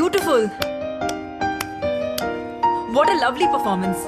Beautiful. What a lovely performance.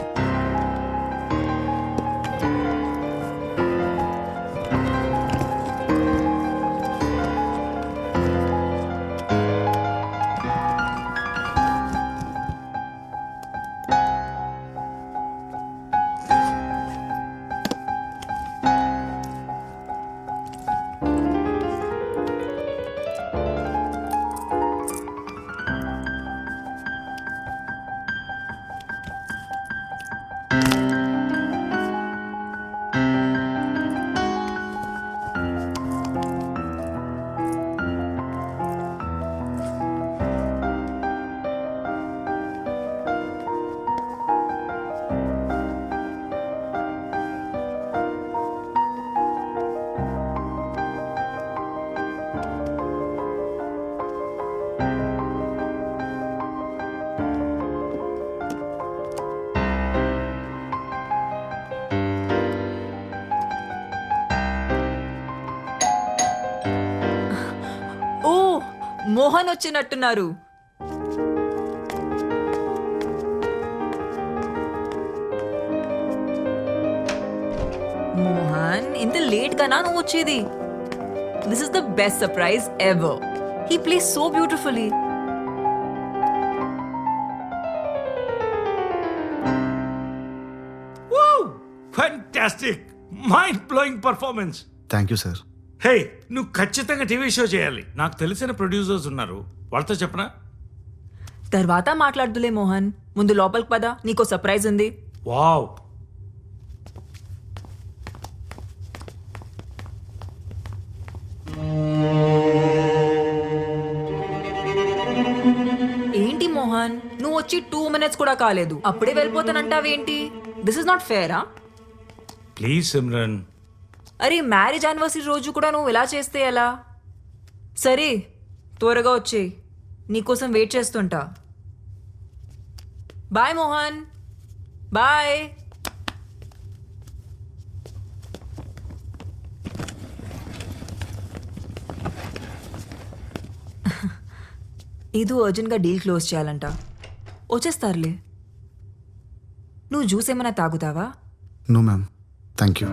Mohan వచ్చినట్టున్నారు. మోహన్, ఇంత late గానా నువ్వు వచ్చేది? This is the best surprise ever. He plays so beautifully. Fantastic, mind blowing performance. Thank you sir. Hey, నువ్వు ఖచ్చితంగా TV show చేయాలి. నాకు తెలిసిన ప్రొడ్యూసర్స్ ఉన్నారు, వాళ్ళతో చెప్పనా? తర్వాత మాట్లాడుదులే మోహన్, ముందు లోపలికి పద, నీకో సర్ప్రైజ్ ఉంది. వావ్. ఏంటి మోహన్, నువ్వు వచ్చి 2 minutes కూడా కాలేదు, అప్పుడే వెళ్ళిపోతానంటావేంటి? దిస్ ఇస్ నాట్ ఫేరా? ప్లీజ్ సిమ్రన్. అరే, మ్యారేజ్ యానివర్సరీ రోజు కూడా నువ్వు ఇలా చేస్తే ఎలా? సరే, త్వరగా వచ్చేయి, నీకోసం వెయిట్ చేస్తుంటా. Bye Mohan, bye. ఇది అర్జెంట్గా డీల్ క్లోజ్ చేయాలంట. వచ్చేస్తారులే. నువ్వు జ్యూస్ ఏమైనా తాగుతావా? No ma'am, thank you.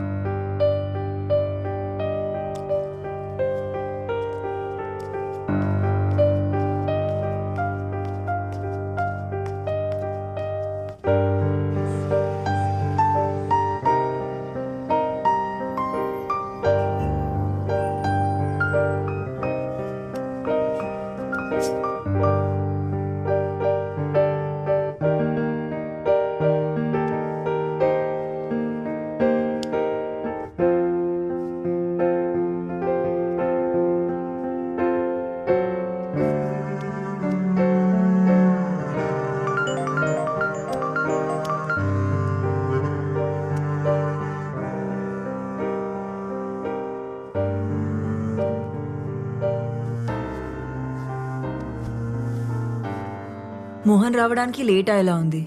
Mohan రావడానికి లేట్ అయ్యేలా ఉంది.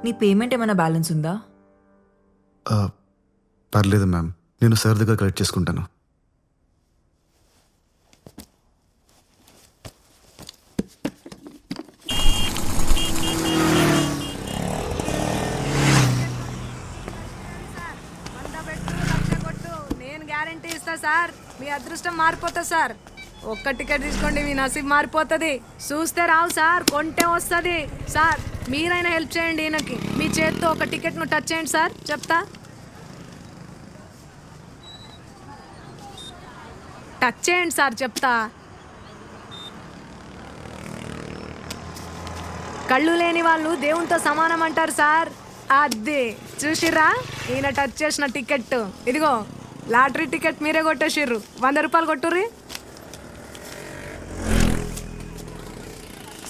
నీ పేమెంట్ ఏమైనా బ్యాలెన్స్ ఉందా? పర్లేదు మ్యామ్, నేను సార్ దగ్గర కలెక్ట్ చేసుకుంటాను. నేను గ్యారంటీ ఇస్తా సార్, మీ అదృష్టం మారిపోతా సార్. ఒక్క టికెట్ తీసుకోండి, మీ నసీబ్ మారిపోతుంది. చూస్తే రావు సార్, కొంటే వస్తుంది సార్. మీరైనా హెల్ప్ చేయండి ఈయనకి, మీ చేత్తో ఒక టికెట్ను టచ్ చేయండి సార్, చెప్తా. టచ్ చేయండి సార్, చెప్తా. కళ్ళు లేని వాళ్ళు దేవునితో సమానం అంటారు సార్. అది చూసిర్రా, ఈయన టచ్ చేసిన టికెట్ ఇదిగో. లాటరీ టికెట్ మీరే కొట్టేసిర్రు. 100 రూపాయలు కొట్టుర్రి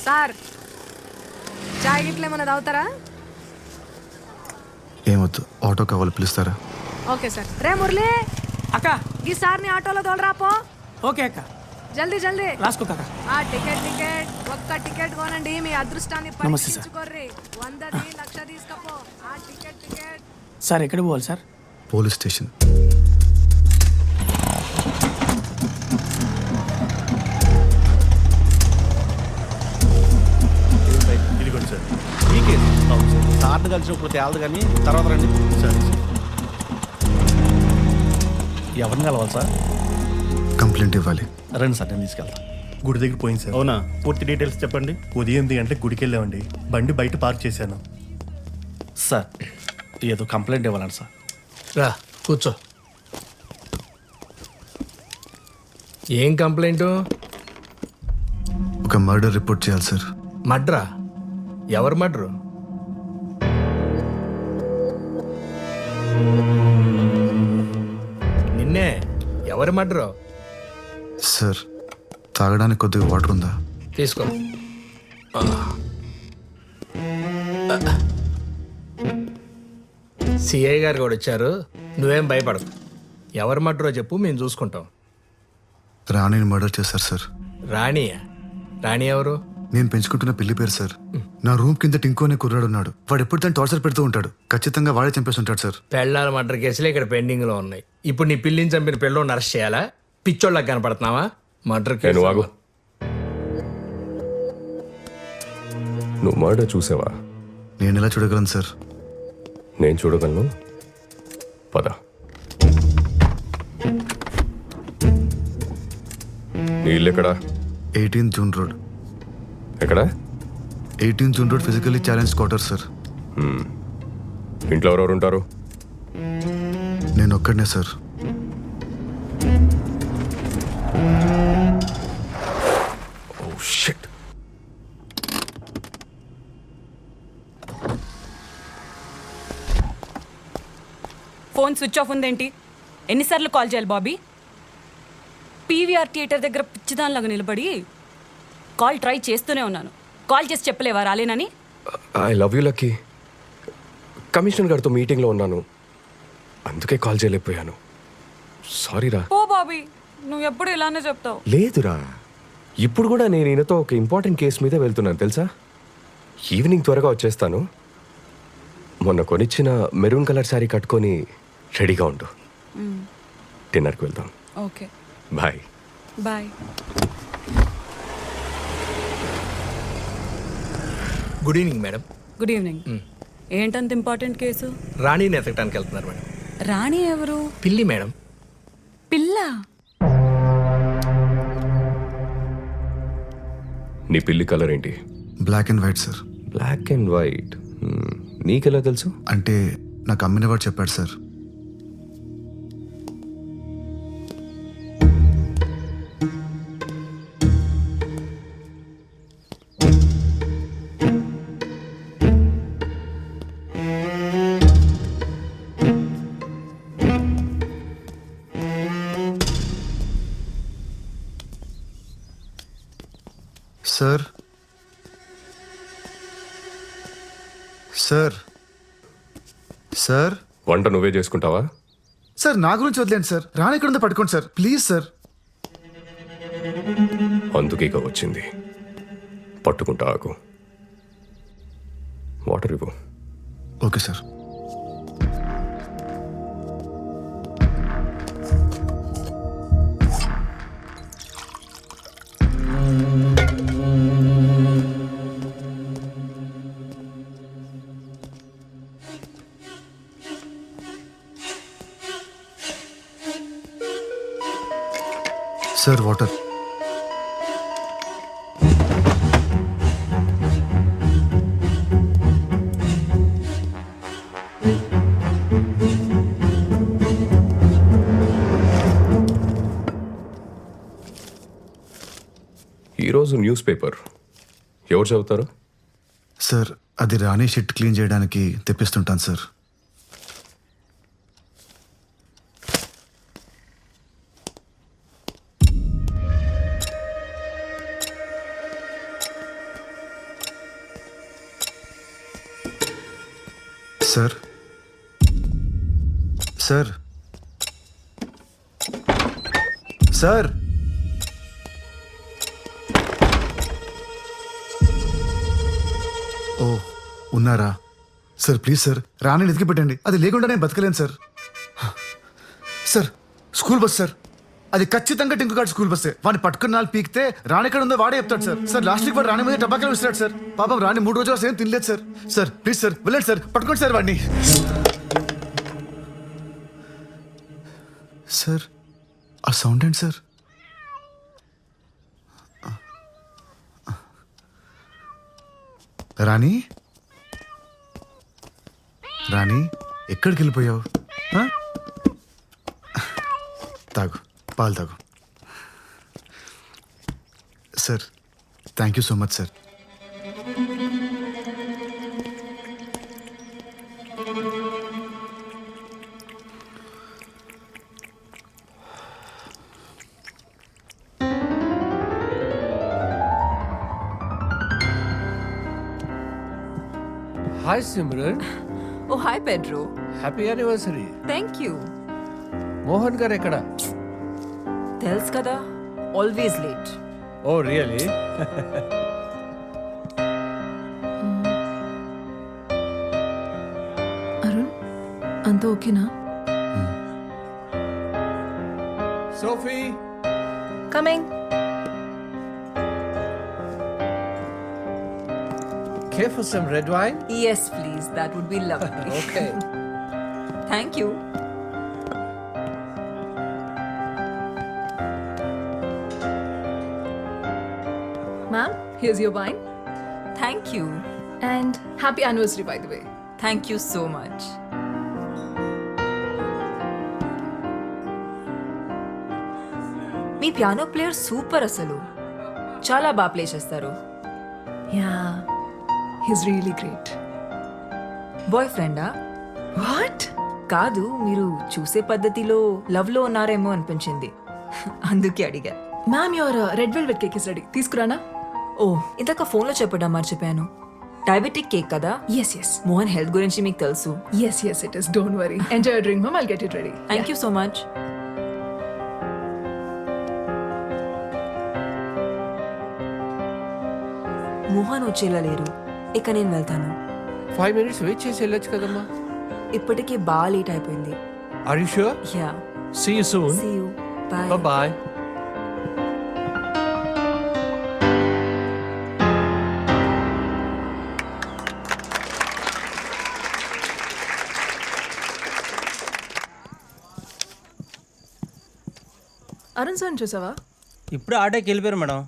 సార్. చాయ్ గిట్ల ఏమన్నా తాగుతారా? ఏమొద్దు, ఆటో కావాలి, పిలుస్తారా? Okay sir. రే మురళి అక్క, ఈ సార్ని ఆటోలో తోలరాపో. ఓకే అక్క, జల్దీ జల్దీ రాసుకో కాక. ఆ టికెట్ ఒక్క టికెట్ కొనండి, మీ అదృష్టాన్ని నమస్తే సార్. పరీక్షించుకోర్రి. 100ది 1,00,000 తీసుకపో. ఆ టికెట్ సార్ ఎక్కడ పోవాలి సార్? Police station. కలిసినప్పుడు తేలదు కానీ తర్వాత రండి. సరే ఎవరిని కలవాలి సార్? కంప్లైంట్ ఇవ్వాలి. రండి సార్, నేను తీసుకెళ్తాను. గుడి దగ్గర పోయింది సార్. అవునా? పూర్తి డీటెయిల్స్ చెప్పండి. ఉదయం 8 గంటలకు గుడికి వెళ్ళామండి. బండి బయట పార్క్ చేశాను. సార్ ఏదో కంప్లైంట్ ఇవ్వాలండి సార్. రా కూర్చో. ఏం కంప్లైంట్? ఒక మర్డర్ రిపోర్ట్ చేయాలి సార్. మడ్రా? ఎవరు మడ్రు? నిన్నే. ఎవరు మడ్రు? సార్ తాగడానికి కొద్దిగా వాటర్ ఉందా? తీసుకో. సిఐ గారు కూడా వచ్చారు. నువ్వేం భయపడకు. ఎవరు మడ్రో చెప్పు, మేము చూసుకుంటాం. రాణిని మర్డర్ చేశారు సార్. రాణియా? రాణి ఎవరు? నేను పెంచుకుంటున్న పిల్లి పేరు సార్. నా రూమ్ కింద టింకు అనే కుర్రాడు ఉన్నాడు. వాడు ఎప్పుడు తను టార్చర్ పెడుతూ ఉంటాడు. ఖచ్చితంగా వాడే చంపేసి ఉంటాడు సార్. పెళ్ళాల మర్డర్ కేసులు ఇక్కడ పెండింగ్ లో ఉన్నాయి. ఇప్పుడు నీ పిల్లిని చంపిన పిల్లని అరెస్ట్ చేయాలా? పిచ్చోళ్ళకి కనపడుతున్నావా? Murder case. ఆగు. నువ్వు మర్డర్ చూసావా? నేను ఎలా చూడగలను సార్? నేను చూడగలను. పద. నీ ఇల్లు ఎక్కడా? 18 జూన్ రోడ్. ఎక్కడా? 18 June road physically challenge quarter sir. ఇంట్లో ఎవరెవరు ఉంటారు? నేను ఒక్కడనే sir. Oh shit. Phone switch off ఉందేంటి? ఎన్నిసార్లు కాల్ చేయాలి బాబీ? పీవీఆర్ థియేటర్ దగ్గర పిచ్చిదానిలాగా నిలబడి కాల్ ట్రై చేస్తూనే ఉన్నాను. కాల్ చేసి చెప్పలేవా రాలేనని? I love you Lucky. Commissioner గారితో మీటింగ్లో ఉన్నాను, అందుకే కాల్ చేయలేకపోయాను. సారీ రా. ఓ బాబీ, నువ్వు ఎప్పుడు ఇలానే చెప్తావు. లేదురా, ఇప్పుడు కూడా నేను ఈయనతో ఒక ఇంపార్టెంట్ కేసు మీద వెళ్తున్నాను తెలుసా. ఈవినింగ్ త్వరగా వచ్చేస్తాను. మొన్న కొనిచ్చిన మెరూన్ కలర్ శారీ కట్టుకొని రెడీగా ఉండు. డిన్నర్కి వెళ్దాం. Okay bye. Bye. Good evening madam. Good evening. ఏంటంత ఇంపార్టెంట్ కేసు? రాణిని ఎతకడానికి వెళ్తున్నారు మేడం. రాణి ఎవరు? పిల్లి మేడం. పిల్ల? నీ పిల్లి కలర్ ఏంటి? Black and white sir. Black and white. నీకెలా తెలుసు? అంటే నాకు అమ్మిన వాడు చెప్పాడు సార్. సార్ సార్ సార్ వంట నువ్వే చేసుకుంటావా? సార్ నా గురించి వదిలేండి సార్. రాణి ఎక్కడ ఉందో పట్టుకోండి సార్ ప్లీజ్ సార్. అందుకే ఇక వచ్చింది. పట్టుకుంటా ఆకు. వాటర్ ఇవ్వు. Okay sir. Sir water. ఈరోజు న్యూస్ పేపర్ ఎవరు చదువుతారు? సార్ అది రాణి షిట్ క్లీన్ చేయడానికి తెప్పిస్తుంటాను సార్. సార్ సార్ సార్ ఓ ఉన్నారా సార్? ప్లీజ్ సార్ రాణిని ఎతికి పెట్టండి. అది లేకుండా నేను బతకలేను sir. Sir school bus sir. అది ఖచ్చితంగా టింకు గారి స్కూల్ బస్సే. వాడిని పట్టుకున్న నాలుగు పీకితే రాణి ఎక్కడ ఉందో వాడే చెప్తాడు సార్. సార్ లాస్ట్ వీక్ వాడు రాణి మీద టబాకాలు విసిరాడు సార్. పాపం రాణి 3 రోజులు అసలు ఏం తినలేదు సార్. సార్ ప్లీజ్ సార్ వెళ్ళండి సార్, పట్టుకోండి సార్ వాడిని. సార్ ఆ సౌండ్ ఏంటి సార్? రాణి, రాణి ఎక్కడికి వెళ్ళిపోయావు? ఆ? తాగు, పాలు తాగు. Sir thank you so much sir. Hi Simran, oh hi Pedro. Happy anniversary. Thank you. Mohan గారు ఎక్కడ? తెలుసు కదా, always late. Oh really? Arun అంత ఓకేనా? Sophie, coming. care for some red wine? Yes, please. That would be lovely. Okay. Thank you. Ma'am, here's your wine. Thank you. And happy anniversary, by the way. Thank you so much. మీ piano player super అసలు. చాలా బాగా play చేస్తారు. Yeah, he's really great. Boy ఫ్రెండా? What? కాదు, మీరు చూసే పద్ధతిలో లవ్ లో ఉన్నారేమో అనిపించింది. అందుకే అడిగా. Ma'am, your red velvet cake is ready. తీసుకురానా? ఓ, ఇందాక ఫోన్లో చెప్పడం మర్చిపోయాను. డయాబెటిక్ కేక్ కదా? Yes, yes. మోహన్ హెల్త్ గురించి మీకు తెలుసు. Yes, yes, it is. Don't worry. Enjoy your drink, ma'am. I'll get it ready. Thank you so much. Mohan వచ్చేలా లేరు. ఇక నేను వెళ్తాను. 5 minutes వెయిట్ చేసి వెళ్ళొచ్చు కదమ్మా. ఇప్పటికే బాగా లేట్ అయిపోయింది. Are you sure? Ya. See you soon. See you. Bye. Bye. Arun sir చూసావా? ఇప్పుడు ఆటోకి వెళ్ళిపోయారు మేడం.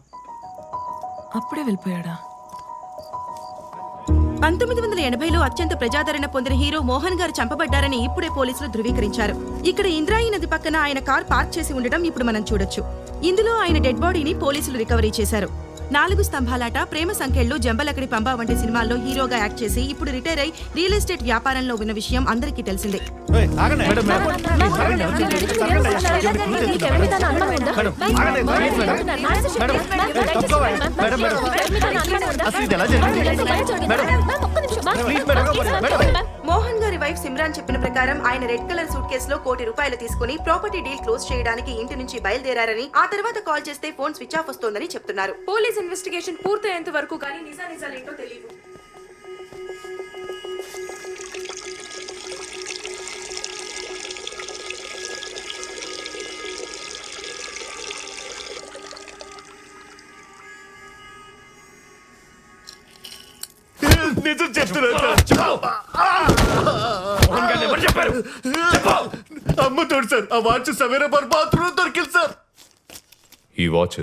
అప్పుడే వెళ్ళిపోయాడా? 1980లో అత్యంత ప్రజాదరణ పొందిన హీరో మోహన్ గారు చంపబడ్డారని ఇప్పుడే పోలీసులు ధృవీకరించారు. ఇక్కడ ఇంద్రాయి నది పక్కన ఆయన కార్ పార్క్ చేసి ఉండడం ఇప్పుడు మనం చూడొచ్చు. ఇందులో ఆయన డెడ్ బాడీని పోలీసులు రికవరీ చేశారు. 4 స్తంభాలాట, ప్రేమ సంఖ్యలు, జంబలకడి పంబ వంటి సినిమాల్లో హీరోగా యాక్ట్ చేసి ఇప్పుడు రిటైర్ అయి రియల్ ఎస్టేట్ వ్యాపారంలో ఉన్న విషయం అందరికీ తెలిసిందే. మోహన్ గారి వైఫ్ సిమ్రాన్ చెప్పిన ప్రకారం ఆయన రెడ్ కలర్ సూట్ కేసులో ₹1 కోటి తీసుకుని ప్రాపర్టీ డీల్ క్లోజ్ చేయడానికి ఇంటి నుంచి బయలుదేరారని, ఆ తర్వాత కాల్ చేస్తే ఫోన్ స్విచ్ ఆఫ్ వస్తోందని చెప్తున్నారు. పోలీస్ ఇన్వెస్టిగేషన్ పూర్తయ్యేంత వరకు కానీ నిజానిజాలేంటో తెలియదు. నిజం చెప్తున్నా అమ్ముతాడు సార్. ఆ వాచ్ సవేరా బాత్రూమ్ దొరికింది సార్. ఈ వాచ్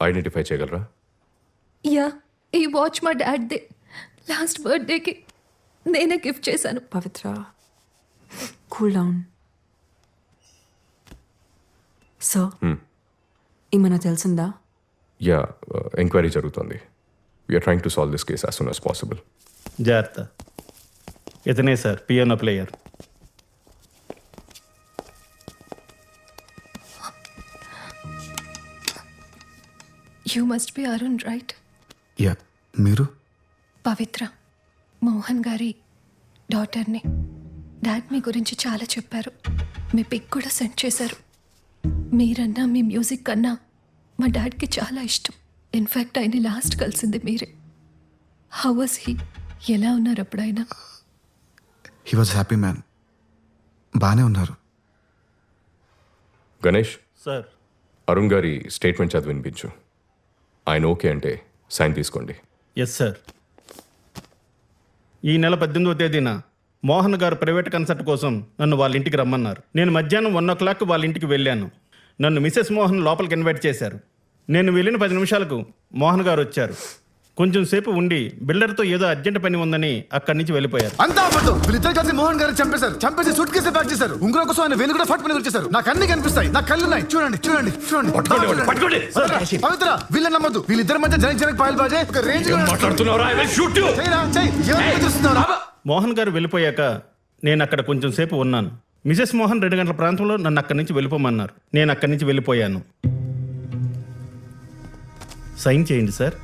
ఐడెంటిఫై చేయగలరా? యా, ఈ వాచ్ మా డాడ్ దే. లాస్ట్ బర్త్డేకి నేనే గిఫ్ట్ చేశాను. పవిత్ర, కూల్ డౌన్. సో ఏమైనా తెలిసిందా? యా, ఎంక్వైరీ జరుగుతుంది. We're trying to solve this case as soon as possible. జాగ్రత్త. ఇతనే sir piano player. You must be Arun, right? Ya, మీరు? పవిత్ర, మోహన్ గారి డాటర్ని. డాడ్ మీ గురించి చాలా చెప్పారు. మీ పిక్ కూడా సెండ్ చేశారు. మీరన్నా మీ మ్యూజిక్ కన్నా మా డాడ్కి చాలా ఇష్టం. ఇన్ఫ్యాక్ట్ ఆయన లాస్ట్ కలిసింది మీరే. How was he? ఎలా ఉన్నారు అప్పుడైనా? He was happy man. బాగానే ఉన్నారు. గణేష్, సార్ అరుణ్ గారి స్టేట్మెంట్ చదివి వినిపించు. ఆయన ఓకే అంటే సైన్ తీసుకోండి. Yes sir. ఈ నెల 18వ తేదీన మోహన్ గారు ప్రైవేట్ కన్సర్ట్ కోసం నన్ను వాళ్ళ ఇంటికి రమ్మన్నారు. నేను మధ్యాహ్నం 1:00 వాళ్ళ ఇంటికి వెళ్ళాను. నన్ను మిసెస్ మోహన్ లోపలికి ఇన్వైట్ చేశారు. నేను వెళ్ళిన 10 నిమిషాలకు మోహన్ గారు వచ్చారు. కొంచెం సేపు ఉండి బిల్డర్తో ఏదో అర్జెంట్ పని ఉందని అక్కడి నుంచి వెళ్ళిపోయారు. అంతా అబద్ధం. వీళ్ళిద్దరు కలిసి మోహన్ గారిని చంపేశారు. చంపేసి సూట్ కేసు ప్యాక్ చేశారు. ఉంగరం కోసం ఆయన వేలు కూడా ఫట్ పని వచ్చేసారు. నాకు అన్ని కనిపిస్తాయి. నాకు కళ్ళు ఉన్నాయి. చూడండి చూడండి చూడండి. పవిత్ర వీళ్ళని నమ్మద్దు. వీళ్ళిద్దరి మధ్య జనక్ పాయల్ బాజే ఒక రేంజ్ మోహన్ గారు వెళ్ళిపోయాక నేను అక్కడ కొంచెం సేపు ఉన్నాను. మిసెస్ మోహన్ 2 గంటల ప్రాంతంలో నన్ను అక్కడి నుంచి వెళ్ళిపోమన్నారు. నేను అక్కడి నుంచి వెళ్ళిపోయాను. సైన్ చేయండి సార్.